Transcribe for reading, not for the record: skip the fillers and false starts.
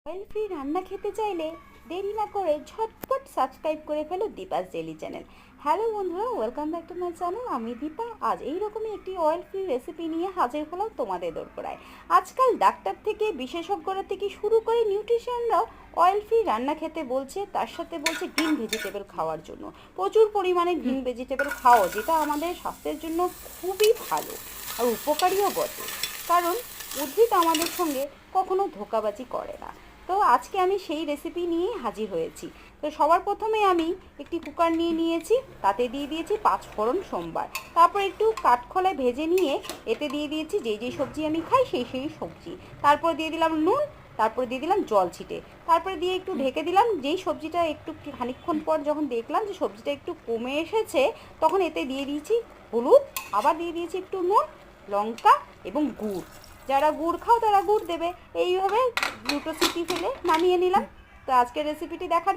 Oil free রান্না খেতে চাইলে দেরি না করে ঝটপট সাবস্ক্রাইব করে ফেলো দীপাস ডেলি চ্যানেল। হ্যালো বন্ধুরা, welcome back to my channel. আমি দীপা আজ এইরকমই একটি অয়েল ফ্রি রেসিপি নিয়ে হাজির হলাম তোমাদের দোরগোড়ায়। আজকাল ডাক্তার থেকে বিশেষজ্ঞরা থেকে শুরু করে নিউট্রিশনরাও অয়েল ফ্রি রান্না খেতে বলছে, তার সাথে বলছে গ্রিন ভেজিটেবল খাওয়ার জন্য। প্রচুর পরিমাণে গ্রিন ভেজিটেবল খাও, যেটা আমাদের স্বাস্থ্যের জন্য খুবই ভালো আর উপকারীও বটে, কারণ উদ্ভিদ আমাদের সঙ্গে কখনো ধোঁকাবাজি করে না। তো আজকে আমি সেই রেসিপি নিয়েই হাজির হয়েছি। তো সবার প্রথমে আমি একটি কুকার নিয়ে নিয়েছি, তাতে দিয়ে দিয়েছি 5 ফোড়ন সোমবার। তারপর একটু কাঠখোলায় ভেজে নিয়ে এতে দিয়ে দিয়েছি যেই সবজি আমি খাই সেই সবজি। তারপর দিয়ে দিলাম নুন, তারপরে দিয়ে দিলাম জল ছিটে, তারপরে দিয়ে একটু ঢেকে দিলাম। যেই সবজিটা একটু খানিকক্ষণ পর যখন দেখলাম যে সবজিটা একটু কমে এসেছে, তখন এতে দিয়ে দিয়েছি হলুদ, আবার দিয়ে দিয়েছি একটু নুন, লঙ্কা এবং গুড়। যারা গুড় খাও তারা গুড় দেবে। এইভাবে দুটো সিটি ফেলে নামিয়ে নিলাম। তো আজকের রেসিপিটি দেখার